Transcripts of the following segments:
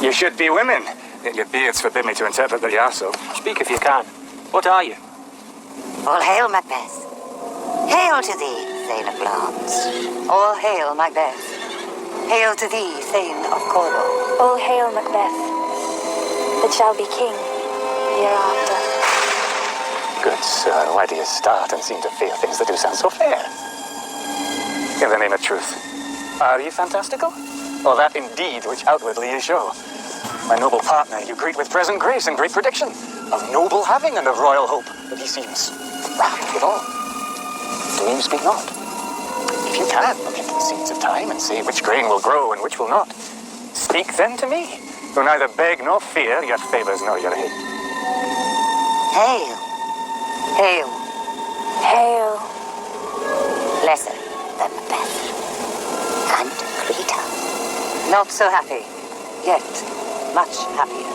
You should be women. Yet your beards forbid me to interpret that you are so. Speak if you can. What are you? All hail, Macbeth. Hail to thee, Thane of Glamis. All hail, Macbeth. Hail to thee, Thane of Cornwall. All hail, Macbeth, that shall be king hereafter. Good sir, why do you start and seem to fear things that do sound so fair? In the name of truth, are you fantastical? Or that indeed which outwardly you show? My noble partner, you greet with present grace and great prediction, of noble having and of royal hope, but he seems rapt withal. To me you speak not. If you can, look into the seeds of time and say which grain will grow and which will not. Speak then to me, who neither beg nor fear, yet favours nor your aid. Hail. Hail. Hail. Lesser than Macbeth. And Greta. Not so happy, yet much happier.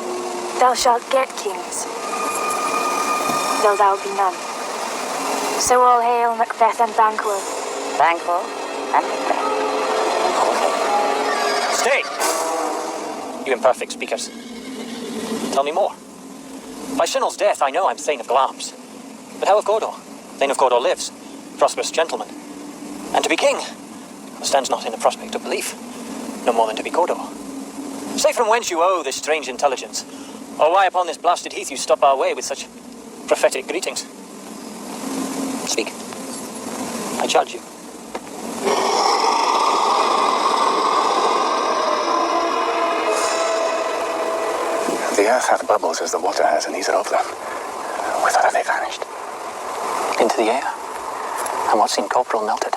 Thou shalt get kings, though thou be none. So all hail Macbeth and Banquo. Banquo and Macbeth. Stay! You imperfect speakers. Tell me more. By Shinel's death, I know I'm Thane of Glamis. But how of Godor? Thane of Godor lives, prosperous gentleman. And to be king stands not in the prospect of belief, no more than to be Godor. Say from whence you owe this strange intelligence, or why upon this blasted heath you stop our way with such prophetic greetings. Speak. I charge you. The earth hath bubbles as the water has, and these are of them. Whither have they vanished? Into the air, and what seemed corporal melted,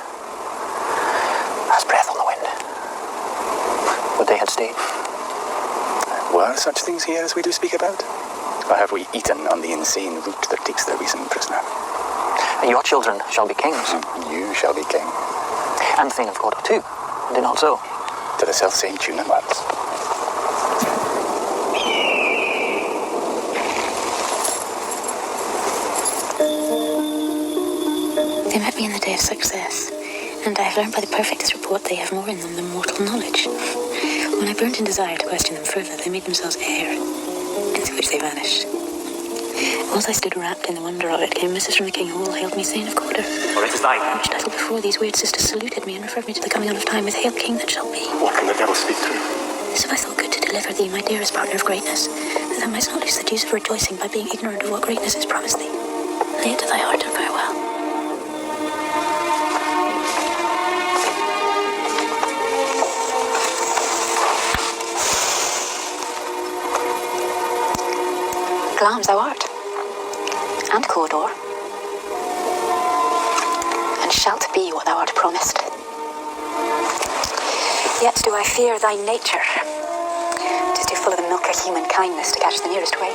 as breath on the wind. Would they had stayed? Were such things here as we do speak about? Or have we eaten on the insane root that takes the reason prisoner? And your children shall be kings. You shall be king. And Thane of Godor too, did not so? To the self-same tune and words. They met me in the day of success, and I have learned by the perfectest report they have more in them than mortal knowledge. When I burnt in desire to question them further, they made themselves air, into which they vanished. Whilst I stood wrapped in the wonder of it, came Mrs. from the king, who all hailed me Thane of Godor. For it is thine. Which little before these weird sisters saluted me and referred me to the coming on of time with hail king that shall be. What can the devil speak through? So I thought good to deliver thee, my dearest partner of greatness, that thou mightst not lose the dues of rejoicing by being ignorant of what greatness is promised thee. Lay it to thy heart and farewell. Glamis thou art, and Godor, and shalt be what thou art promised. Yet do I fear thy nature. 'Tis too full of the milk of human kindness to catch the nearest way.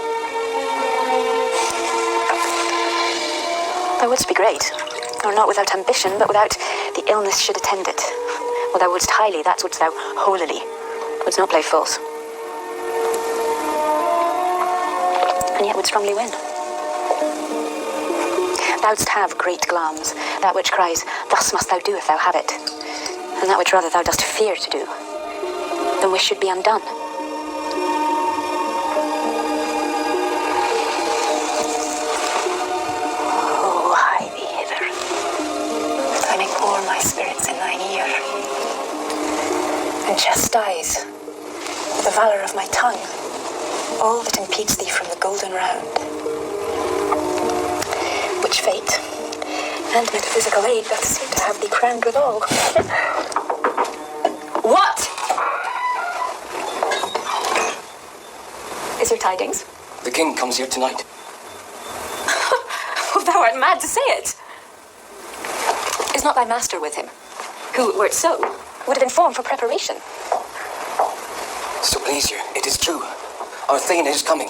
Thou wouldst be great, or not without ambition, but without the illness should attend it. Well, thou wouldst highly, that wouldst thou holily, wouldst not play false. And yet would strongly win. Thou'dst have great Glamis, that which cries, thus must thou do if thou have it, and that which rather thou dost fear to do, than wish should be undone. Oh, hie thee hither, that I may pour my spirits in thine ear, and chastise with the valour of my tongue all that impedes thee from the golden round, which fate and metaphysical aid doth seem to have thee crowned withal. What is your tidings? The king comes here tonight. Oh, thou art mad to say it. Is not thy master with him, who, were it so, would have informed for preparation? So please you, it is true. Our Thane is coming.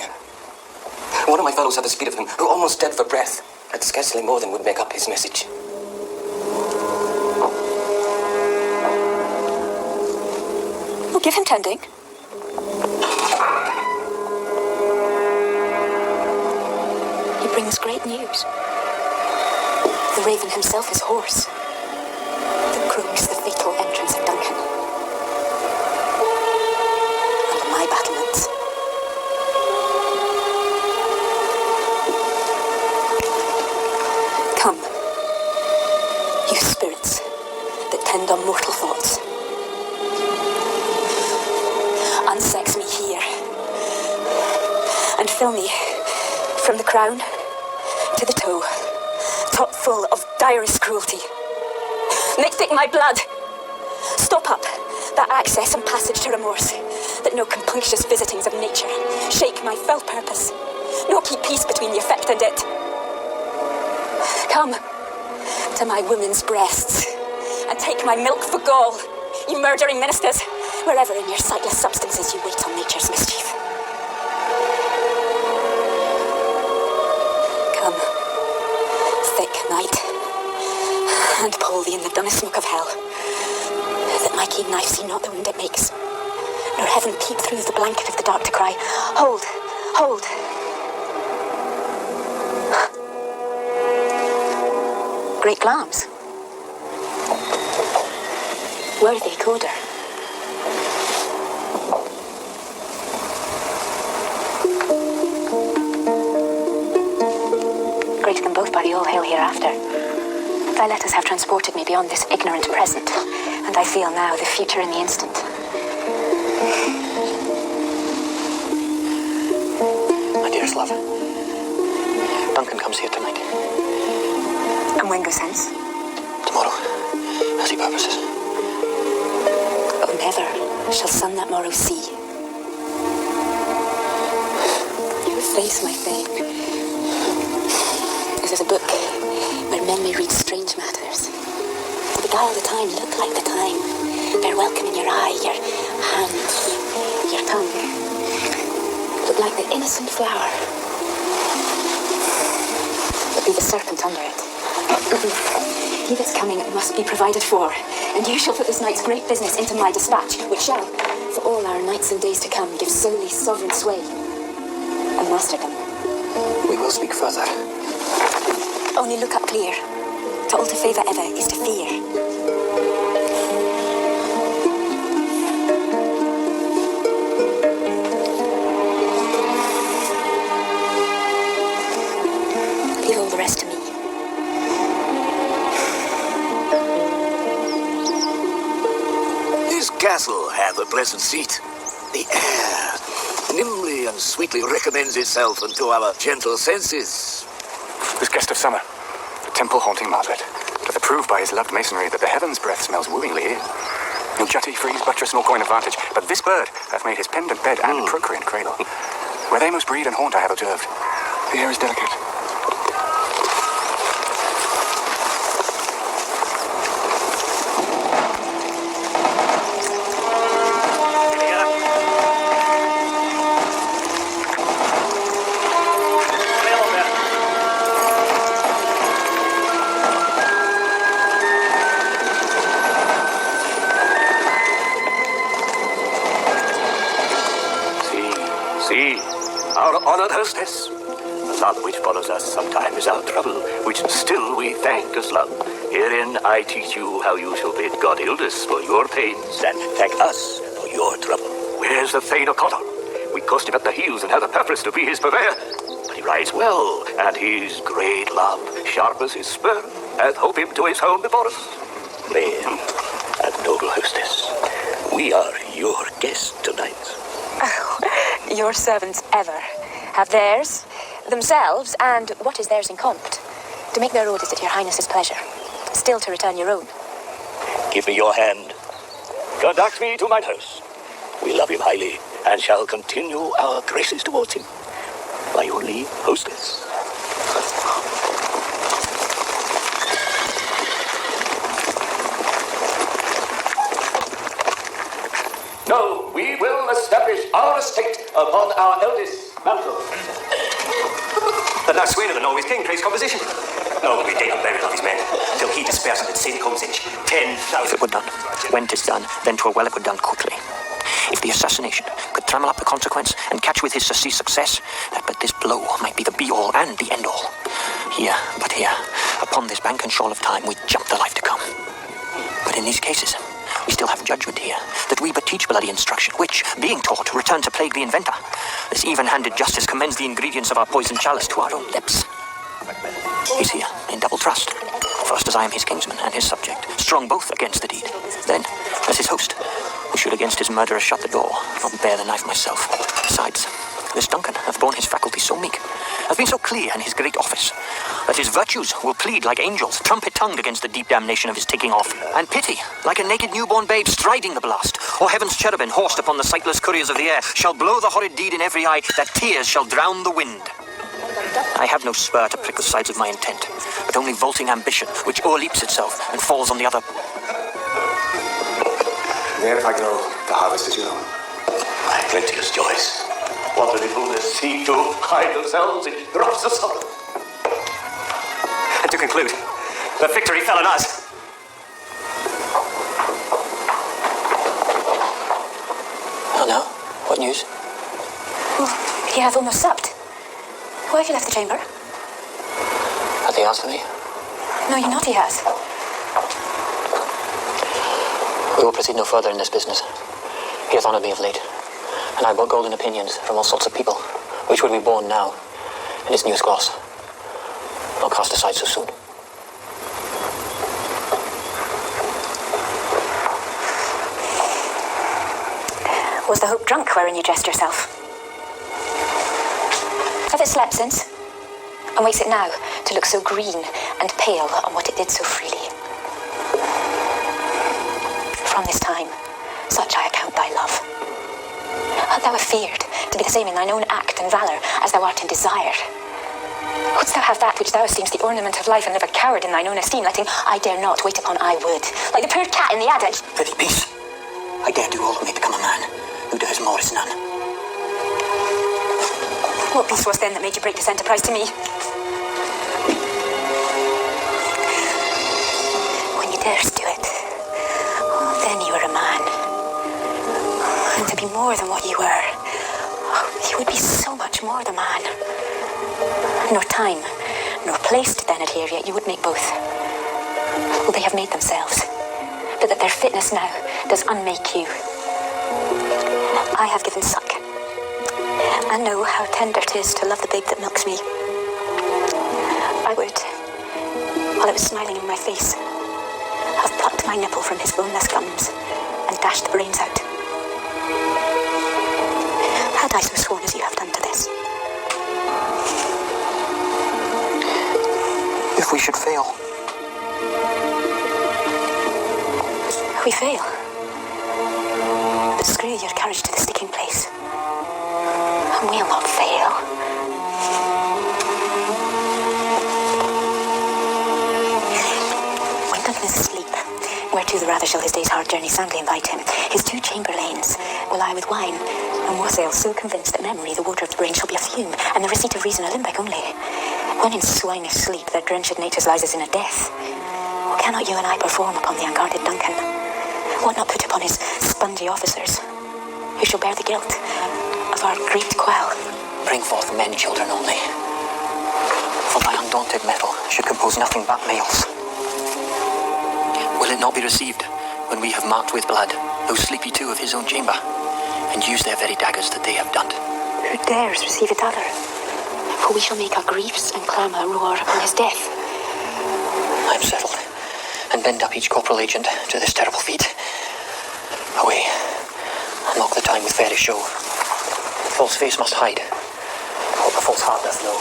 One of my fellows had the speed of him, who almost dead for breath, and scarcely more than would make up his message. Well, give him tending. He brings great news. The raven himself is hoarse. The croak is the fatal entrance of Duncan. And my battlements Fill me from the crown to the toe, top full of direst cruelty. Make thick my blood. Stop up that access and passage to remorse, that no compunctious visitings of nature shake my fell purpose, nor keep peace between the effect and it. Come to my women's breasts, and take my milk for gall, you murdering ministers, wherever in your sightless substances you wait on nature's mischief. Come, thick night, and pull thee in the dunnest smoke of hell, that my keen knife see not the wound it makes, nor heaven peep through the blanket of the dark to cry, hold, hold. Great glams. Worthy coder. Greater than both by the all hail hereafter. Thy letters have transported me beyond this ignorant present, and I feel now the future in the instant. My dearest love, Duncan comes here tonight. And when goes hence? Tomorrow, as he purposes. Oh, never shall sun that morrow see. Your face, my thane, is as a book where men may read strange matters. To beguile the time, look like the time. Bear welcome in your eye, your hand, your tongue. Look like the innocent flower, but be the serpent under it. He that's coming must be provided for, and you shall put this night's great business into my dispatch, which shall, for all our nights and days to come, give solely sovereign sway and masterdom. We will speak further. Only look up clear. To alter favour ever is to fear. Leave all the rest to me. This castle hath a pleasant seat. The air nimbly and sweetly recommends itself unto our gentle senses. This guest of summer, the temple-haunting Margaret, doth approve by his loved masonry that the heaven's breath smells wooingly here. No jutty, frieze, buttress, nor coign of vantage, but this bird hath made his pendant bed and procreant cradle. Where they most breed and haunt I have observed. The air is delicate. Our honored hostess. The love which follows us sometime is our trouble, which still we thank as love. Herein I teach you how you shall bid God Ildis for your pains, and thank us for your trouble. Where's the Thane of Cawdor? We coast him at the heels and have the purpose to be his purveyor. But he rides well, and his great love, sharp as his spur, hath hope him to his home before us. Lane and noble hostess, we are your guests tonight. Oh, your servants ever have theirs, themselves, and what is theirs in compt, to make their orders at your highness's pleasure, still to return your own. Give me your hand. Conduct me to mine house. We love him highly, and shall continue our graces towards him. By your leave, hostess. No, we will establish our estate upon our eldest mantle. But now Swain of the Norway's king craves composition. No, we dig and bury of his men, till he disperse and sin comes in. 10,000. If it were done, when 'tis done, then 'twere well it were done quickly. If the assassination could trammel up the consequence and catch with his surcease success, that but this blow might be the be-all and the end-all. Here, but here, upon this bank and shoal of time, we jump the life to come. But in these cases, we still have judgment here, that we but teach bloody instruction, which, being taught, return to plague the inventor. This even-handed justice commends the ingredients of our poison chalice to our own lips. He's here, in double trust. First, as I am his kinsman and his subject, strong both against the deed. Then, as his host, who should against his murderer shut the door, not bear the knife myself. Besides, This Duncan hath borne his faculties so meek, hath been so clear in his great office, that his virtues will plead like angels, trumpet-tongued against the deep damnation of his taking off, and pity, like a naked newborn babe striding the blast, or heaven's cherubim horsed upon the sightless couriers of the air, shall blow the horrid deed in every eye, that tears shall drown the wind. I have no spur to prick the sides of my intent, but only vaulting ambition, which o'erleaps itself and falls on the other. Where if I go, the harvest is your own. My plenteous joys. What the people that seek to hide themselves in drops of salt. And to conclude, the victory fell on us. Well now, what news? He hath almost supped. Why have you left the chamber? Have they asked for me? No, you not he has. We will proceed no further in this business. He hath honoured me of late, and I have brought golden opinions from all sorts of people, which would be born now in his newest gloss, not cast aside so soon. Was the hope drunk wherein you dressed yourself? Hath it slept since? And wakes it now to look so green and pale on what it did so freely? From this time, such I account thy love. Art thou afeared to be the same in thine own act and valour as thou art in desire? Wouldst thou have that which thou esteemest the ornament of life, and live a coward in thine own esteem, letting I dare not wait upon I would, like the poor cat in the adage? Prithee, peace. I dare do all that may become a man, who dares more is none. What peace was then that made you break this enterprise to me? When you durst do it, then you were a man. And to be more than what you were, you would be so much more the man. Nor time, nor place did then adhere, yet you would make both. Well, they have made themselves, but that their fitness now does unmake you. I have given suck, and know how tender 'tis to love the babe that milks me. I would, while it was smiling in my face, have plucked my nipple from his boneless gums and dashed the brains out. Had I so sworn as you have done to this? If we should fail. We fail. But screw your courage to the sticking place. And we'll not fail. When Duncan is asleep, whereto the rather shall his day's hard journey soundly invite him, his 2 chamberlains will lie with wine, and wassail so convinced that memory, the water of the brain, shall be a fume, and the receipt of reason a limbeck only. When in swinish sleep their drenched natures lies as in a death, what cannot you and I perform upon the unguarded Duncan? What not put upon his spongy officers, who shall bear the guilt of our great quell? Bring forth men, children only. For thy undaunted mettle should compose nothing but males. Will it not be received when we have marked with blood those sleepy 2 of his own chamber, and used their very daggers that they have done? Who dares receive it other? For we shall make our griefs and clamour roar upon his death. I am settled, and bend up each corporal agent to this terrible feat. Away, and mock the time with fairy show. False face must hide, what the false heart doth know.